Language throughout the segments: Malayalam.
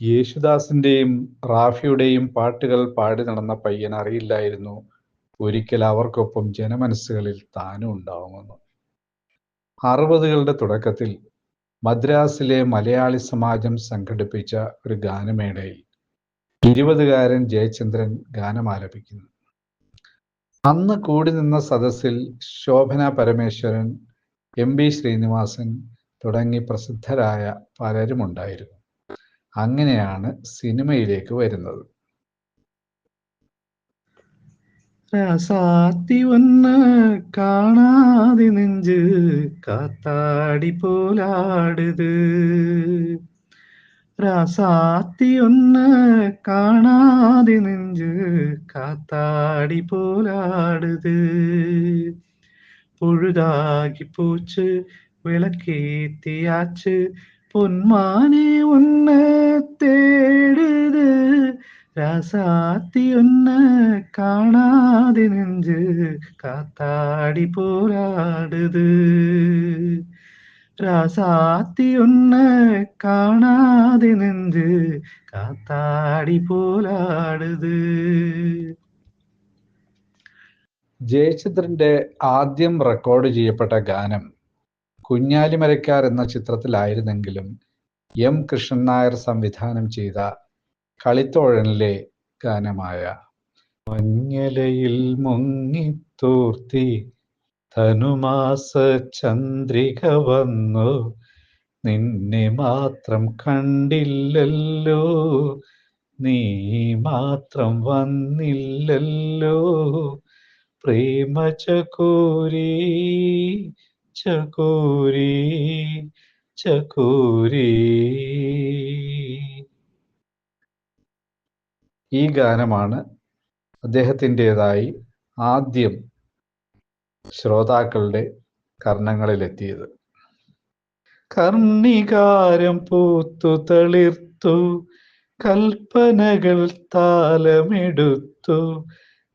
യേശുദാസിന്റെയും റാഫിയുടെയും പാട്ടുകൾ പാടി നടന്ന പയ്യൻ അറിയില്ലായിരുന്നു ഒരിക്കൽ അവർക്കൊപ്പം ജനമനസ്സുകളിൽ താനും ഉണ്ടാവുമെന്ന്. 60കളുടെ തുടക്കത്തിൽ മദ്രാസിലെ മലയാളി സമാജം സംഘടിപ്പിച്ച ഒരു ഗാനമേളയിൽ 20കാരൻ ജയചന്ദ്രൻ ഗാനമാലപിക്കുന്നു. അന്ന് കൂടി നിന്ന സദസ്സിൽ ശോഭന പരമേശ്വരൻ, എം ബി ശ്രീനിവാസൻ തുടങ്ങി പ്രസിദ്ധരായ പലരുമുണ്ടായിരുന്നു. അങ്ങനെയാണ് സിനിമയിലേക്ക് വരുന്നത്. രാസാത്തി ഒന്ന് കാണാതെ നെഞ്ച് കാത്താടി പോലാടുത്. രാസാത്തി ഒന്ന് കാണാതെ നെഞ്ച് കാത്താടി പോലാടുത്. പൊഴുതാകി പൂച്ച് വിളക്കേത്തിയാച്ച് പൊന്മാനെ ഒന്ന് തേടുത്. രാസാത്തി ഒന്ന് കാണാതെ നെഞ്ച് കാത്താടി പോരാടുത്. രാസാത്തി ഒന്ന് കാണാതെ നെഞ്ച് കാത്താടി പോരാടുത്. ജയചന്ദ്രന്റെ ആദ്യം റെക്കോർഡ് ചെയ്യപ്പെട്ട ഗാനം കുഞ്ഞാലിമരയ്ക്കാർ എന്ന ചിത്രത്തിലായിരുന്നെങ്കിലും എം കൃഷ്ണൻ നായർ സംവിധാനം ചെയ്ത കളിത്തോഴനിലെ ഗാനമായ മഞ്ഞലയിൽ മുങ്ങിത്തോർത്തി ധനുമാസ ചന്ദ്രിക വന്നു നിന്നെ മാത്രം കണ്ടില്ലല്ലോ നീ മാത്രം വന്നില്ലല്ലോ പ്രേമ ചകോരി ചകോരി ചകോരി. ഈ ഗാനമാണ് അദ്ദേഹത്തിൻ്റെതായി ആദ്യം ശ്രോതാക്കളുടെ കർണങ്ങളിലെത്തിയത്. കർണികാരം പൂത്തു തളിർത്തു കൽപ്പനകൾ താലമെടുത്തു.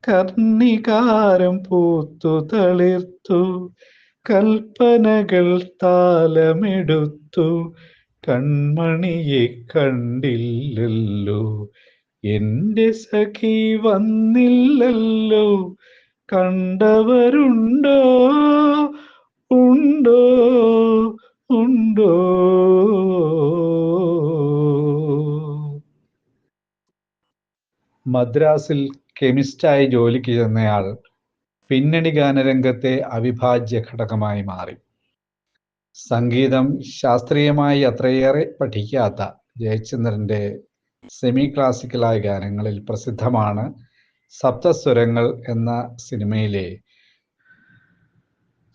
കർണികാരം പൂത്തു തളിർത്തു കൽപ്പനകൾ താലമെടുത്തു. കൺമണിയെ കണ്ടില്ലല്ലോ എന്റെ സഖി വന്നില്ലല്ലോ കണ്ടവരുണ്ടോ ഉണ്ടോ ഉണ്ടോ. മദ്രാസിൽ കെമിസ്റ്റായി ജോലിക്ക് ചെന്നയാൾ പിന്നണി ഗാനരംഗത്തെ അവിഭാജ്യ ഘടകമായി മാറി. സംഗീതം ശാസ്ത്രീയമായി അത്രയേറെ പഠിക്കാത്ത ജയചന്ദ്രന്റെ സെമി ക്ലാസിക്കലായ ഗാനങ്ങളിൽ പ്രസിദ്ധമാണ് സപ്തസ്വരങ്ങൾ എന്ന സിനിമയിലെ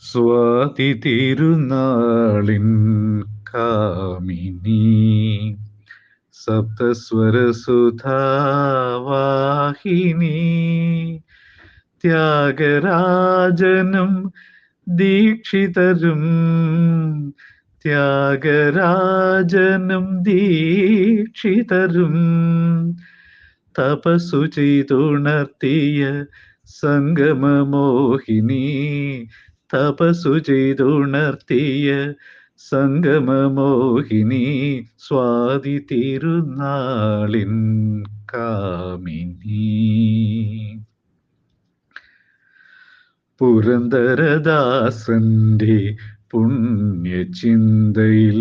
സ്വാതി തിരുനാളിൻ കാമിനി സപ്തസ്വരസുധാവാഹിനി ത്യാഗരാജനും ദീക്ഷിതരും ത്യാഗരാജനും ദീക്ഷിതരും തപസ്സു ചെയ്തുണർത്തിയ സംഗമമോഹിനി തപസ്സു ചെയ്തുണർത്തിയ സംഗമമോഹിനി സ്വാതി തിരുനാളിൻ കാമിനി. പുരന്ദരദാസന്റെ പുണ്യചിന്തയിൽ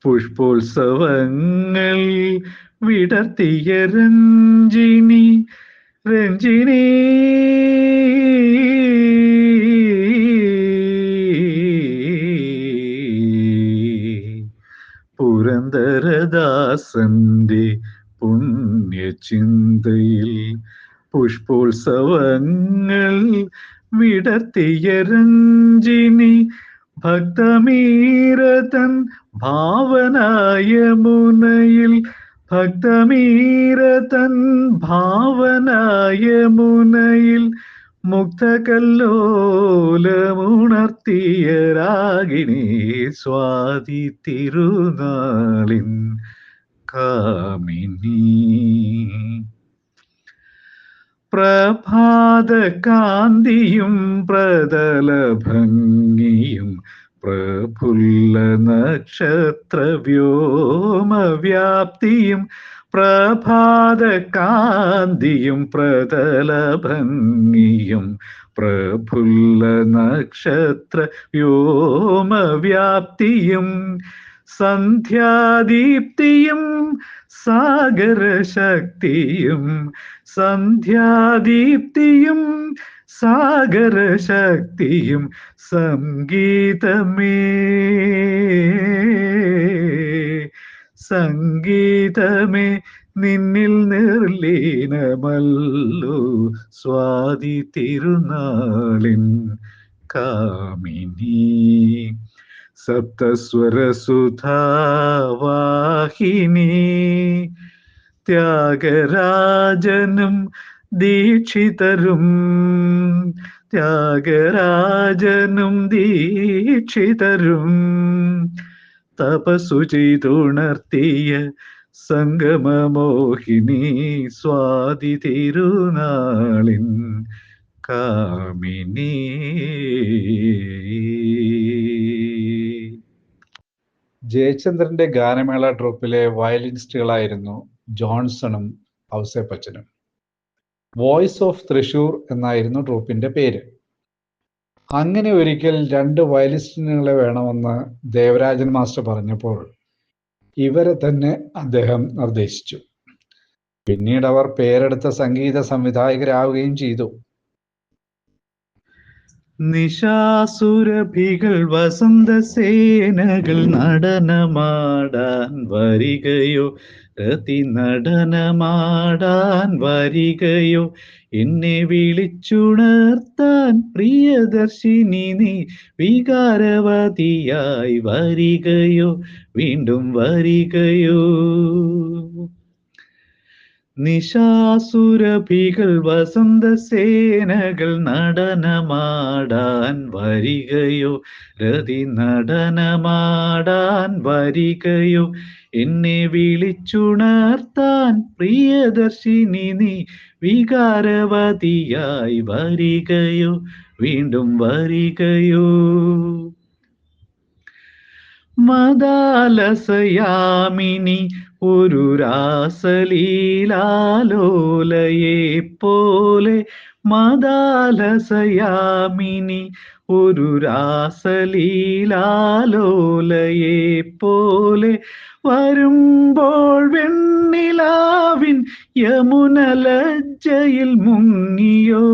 പുഷ്പോത്സവങ്ങൾ വിടർത്തിയ രഞ്ജിനി രഞ്ജിനി പുരന്ദരദാസന്റെ പുണ്യചിന്തയിൽ പുഷ്പോത്സവങ്ങൾ വിടർത്തിയ രഞ്ജിനി ഭക്തമീരതൻ ഭാവനായ മുനയിൽ ഭക്തമീരതൻ ഭാവനായ മുനയിൽ മുക്തകല്ലോലമുണർത്തിയ രാഗിണി സ്വാതി തിരുനാളിൻ കാമിനി. പ്രഭാത കാന്തിയും പ്രതല ഭംഗിയും പ്രഫുല്ല നക്ഷത്ര വ്യോമവ്യാപ്തിയും പ്രഭാതകാന്തിയും പ്രതലഭംഗിയും പ്രഫുല്ല നക്ഷത്ര വ്യോമവ്യാപ്തിയും സന്ധ്യാദീപ്തിയും സാഗരശക്തിയും സന്ധ്യാദീപ്തിയും സാഗരശക്തിയും സംഗീതമേ സംഗീതമേ നിന്നിൽ നിർലീനമല്ലോ സ്വാതി തിരുനാളിൻ കാമിനി സപ്തസ്വരസുധാവാഹിനി ത്യാഗരാജനും ദീക്ഷിതരും ത്യാഗരാജനും ദീക്ഷിതരും തപസ്സു ചെയ്തുണർത്തിയ സംഗമമോഹിനി സ്വാതി തിരുനാളിൻ കാമിനി. ജയചന്ദ്രന്റെ ഗാനമേള ട്രൂപ്പിലെ വയലിനിസ്റ്റുകളായിരുന്നു ജോൺസണും ഔസേപ്പച്ചനും. വോയിസ് ഓഫ് തൃശൂർ എന്നായിരുന്നു ട്രൂപ്പിന്റെ പേര്. അങ്ങനെ ഒരിക്കൽ 2 വയലിനിസ്റ്റുകളെ വേണമെന്ന് ദേവരാജൻ മാസ്റ്റർ പറഞ്ഞപ്പോൾ ഇവരെ തന്നെ അദ്ദേഹം നിർദ്ദേശിച്ചു. പിന്നീട് അവർ പേരെടുത്ത സംഗീത സംവിധായകരാവുകയും ചെയ്തു. നിശാസുരഭികൾ വസന്തസേനകൾ നടനമാടാൻ വരികയോ രതി നടനമാടാൻ വരികയോ എന്നെ വിളിച്ചുണർത്താൻ പ്രിയദർശിനി നീ വികാരവതിയായി വരികയോ വീണ്ടും വരികയോ. നിശാസുരഭികൾ വസന്തസേനകൾ നടനമാടാൻ വരികയോ രതി നടനമാടാൻ വരികയോ എന്നെ വിളിച്ചുണർത്താൻ പ്രിയദർശിനി നീ വികാരവതിയായി വരികയോ വീണ്ടും വരികയോ. മദാലസയാമിനി ഒരു രാസലീലാലോലയെ പോലെ മദാലസയാമിനി ഒരു രാസലീലാലോലയെ പോലെ വരുമ്പോൾ വെണ്ണിലാവിൻ യമുന ലജ്ജയിൽ മുങ്ങിയോ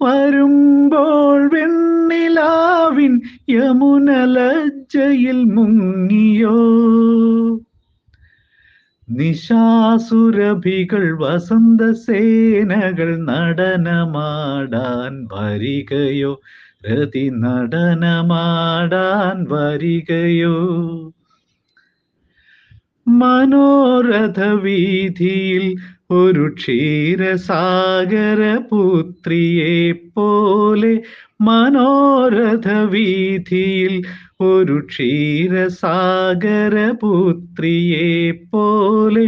വരുമ്പോൾ വെണ്ണിലാവിൻ യമുന ലജ്ജയിൽ മുങ്ങിയോ. നിശാസുരഭികൾ വസന്തസേനകൾ നടനമാടാൻ വരികയോ രതി നടനമാടാൻ വരികയോ. മനോരഥ വീഥിയിൽ ഒരു ക്ഷീരസാഗരപുത്രിയെ പോലെ മനോരഥ വീഥിയിൽ ഒരു ക്ഷീരസാഗരപുത്രിയെ പോലെ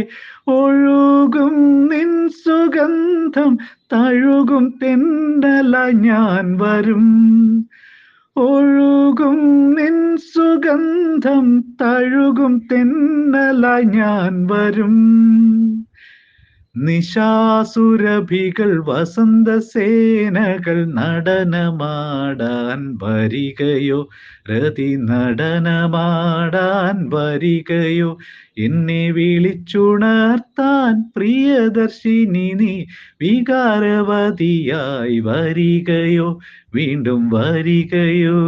ഒഴുകും നിൻ സുഗന്ധം തഴുകും തെന്നലായി ഞാൻ വരും ഒഴുകും നിൻ സുഗന്ധം തഴുകും തെന്നലായി ഞാൻ വരും. നിശാസുരഭികൾ വസന്തസേനകൾ നടനമാടാൻ വരികയോ രതി നടനമാടാൻ വരികയോ എന്നെ വിളിച്ചുണർത്താൻ പ്രിയദർശിനി നീ വികാരവതിയായി വരികയോ വീണ്ടും വരികയോ.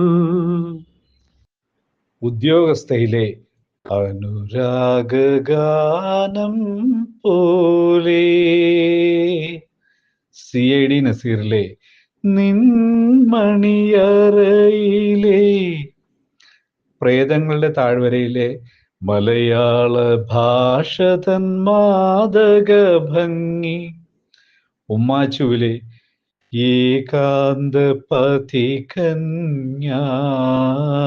ഉദ്യോഗസ്ഥയിലെ അനുരാഗഗാനം പോലെ CID നസീറിലെ നിൻമണിയറയിലെ പ്രേതങ്ങളുടെ താഴ്വരയിലെ മലയാള ഭാഷ തൻ മാദക ഭംഗി ഉമ്മാച്ചുവിലെ ഏകാന്ത പഥികൻ ഞാൻ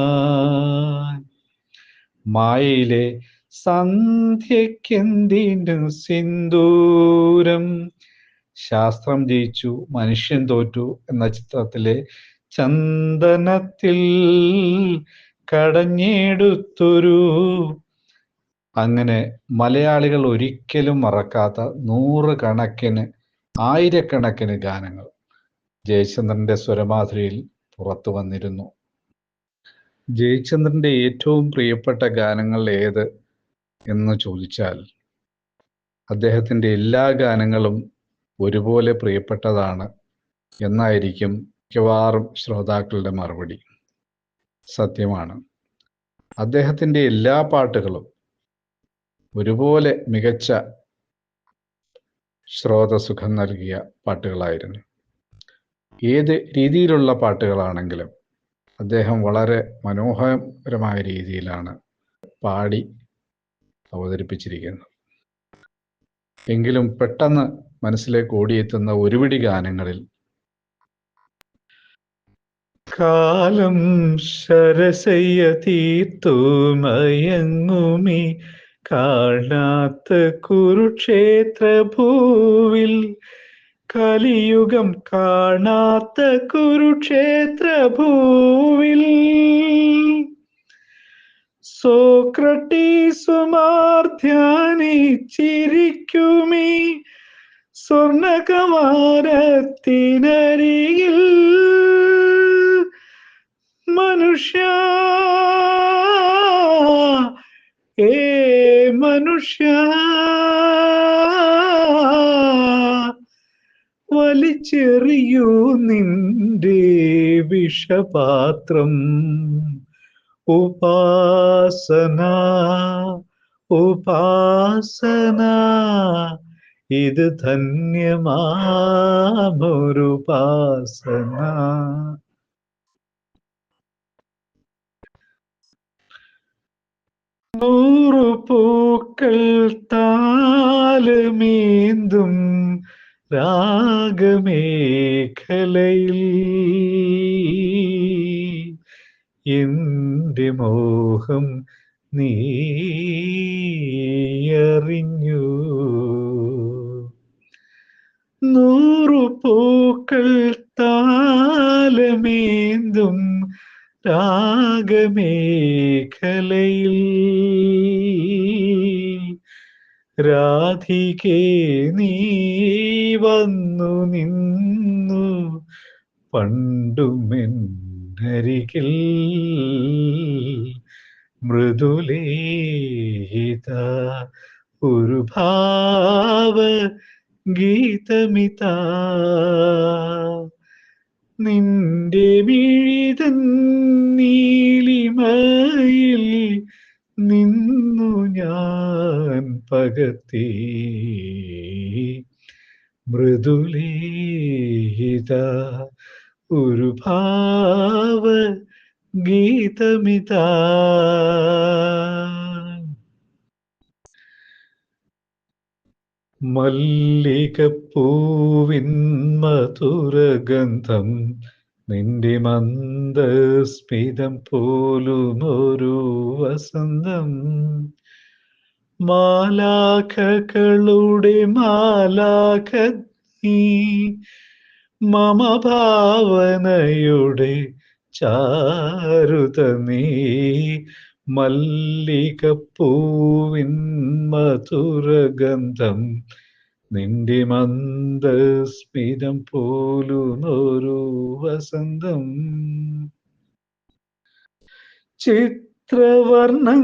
മായയിലെ സന്ധ്യക്കെന്തിനും സിന്ദൂരം ശാസ്ത്രം ജയിച്ചു മനുഷ്യൻ തോറ്റു എന്ന ചിത്രത്തിലെ ചന്ദനത്തിൽ കടഞ്ഞെടുത്തൊരു, അങ്ങനെ മലയാളികൾ ഒരിക്കലും മറക്കാത്ത നൂറുകണക്കിന് ആയിരക്കണക്കിന് ഗാനങ്ങൾ ജയചന്ദ്രന്റെ സ്വരമാധുരിയിൽ പുറത്തു വന്നിരുന്നു. ജയചന്ദ്രന്റെ ഏറ്റവും പ്രിയപ്പെട്ട ഗാനങ്ങൾ ഏത് എന്ന് ചോദിച്ചാൽ അദ്ദേഹത്തിന്റെ എല്ലാ ഗാനങ്ങളും ഒരുപോലെ പ്രിയപ്പെട്ടതാണ് എന്നായിരിക്കും മിക്കവാറും ശ്രോതാക്കളുടെ മറുപടി. സത്യമാണ്. അദ്ദേഹത്തിന്റെ എല്ലാ പാട്ടുകളും ഒരുപോലെ മികച്ച ശ്രോതസുഖം നൽകിയ പാട്ടുകളായിരുന്നു. ഏത് രീതിയിലുള്ള പാട്ടുകളാണെങ്കിലും അദ്ദേഹം വളരെ മനോഹരമായ രീതിയിലാണ് പാടി അവതരിപ്പിച്ചിരിക്കുന്നത്. എങ്കിലും പെട്ടെന്ന് മനസ്സിലേക്ക് ഓടിയെത്തുന്ന ഒരുപിടി ഗാനങ്ങളിൽ കാലം ശരശയ്യ തീർത്തു മയങ്ങുമി കാണാത്ത കുരുക്ഷേത്ര ഭൂവിൽ, കലിയുഗം കാണാത്ത കുരുക്ഷേത്ര ഭൂവിൽ, സോക്രട്ടീസുമാർ ധ്യാനിച്ചിരിക്കുമീ സ്വർണകമാനത്തിനരികിൽ, മനുഷ്യ മനുഷ്യ വലിച്ചെറിയൂ നിന്റെ വിഷപാത്രം, ഉപാസന ഉപാസന ഇത് ധന്യമാമൊരുപാസന. നൂറു പൂക്കൾ താലമേന്തും രാഗമേഖലയിൽ, എന്റെ മോഹം നീയറിഞ്ഞു. നൂറു പൂക്കൾ താലമേന്തും രാഗമേഖലയിൽ, രാധികേ നീ വന്നു നിന്നു പണ്ടുമെന്നരികിൽ, മൃദുലേത ഒരു ഭാവ ഗീതമിതാ, നിന്റെ മിഴിതൻ നീലിമയിൽ നിന്നു ഞാൻ പകർത്തി, മൃദുലേത ഒരു ഭാവ ഗീതമിതാ. മല്ലികപ്പൂവിൻ മധുരഗന്ധം, നിന്റെ മന്ദസ്മിതം പോലുമൊരു വസന്തം, മാലാഖകളുടെ മാലാഖ നീ, മമ ഭാവനയുടെ ചാരുത നീ, മല്ലികപ്പൂവിൻ മധുരഗന്ധം, നിന്റെ മന്ദസ്മിതം പോലുമൊരു വസന്തം, ചിത്രവർണ്ണങ്ങൾ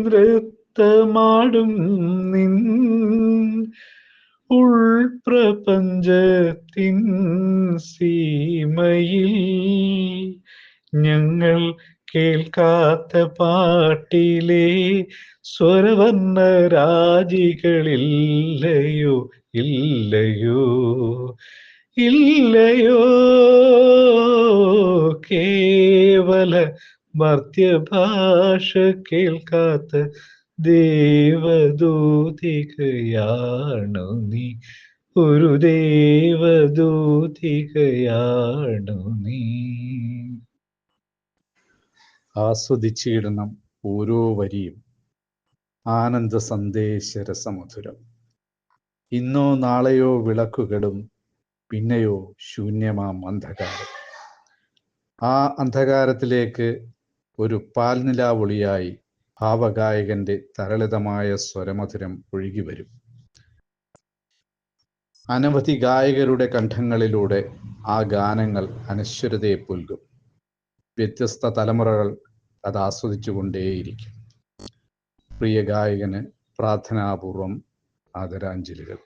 നൃത്തമാടും നിൻ ഉൾപ്രപഞ്ചത്തിൻ സീമയിൽ, ഞങ്ങൾ കേൾക്കാത്ത പാട്ടിലെ സ്വരവർണ്ണ രാജികളില്ലയോ ഇല്ലയോ ഇല്ലയോ, കേവല മർത്യഭാഷ കേൾക്കാത്ത ദേവദൂതികയാണു നീ, ഒരു ദേവദൂതികയാണു നീ. ആസ്വദിച്ചിടണം ഓരോ വരിയും ആനന്ദ സന്ദേശ രസമധുരം. ഇന്നോ നാളെയോ വിളക്കുകളും പിന്നെയോ ശൂന്യമാം അന്ധകാരം. ആ അന്ധകാരത്തിലേക്ക് ഒരു പാൽനിലാവൊളിയായി ഭാവഗായകന്റെ തരളിതമായ സ്വരമധുരം ഒഴുകി വരും. അനവധി ഗായകരുടെ കണ്ഠങ്ങളിലൂടെ ആ ഗാനങ്ങൾ അനശ്വരതയെ പുൽകും. വ്യത്യസ്ത തലമുറകൾ അത് ആസ്വദിച്ചുകൊണ്ടേയിരിക്കും. പ്രിയ ഗായകന് പ്രാർത്ഥനാപൂർവം ആദരാഞ്ജലികൾ.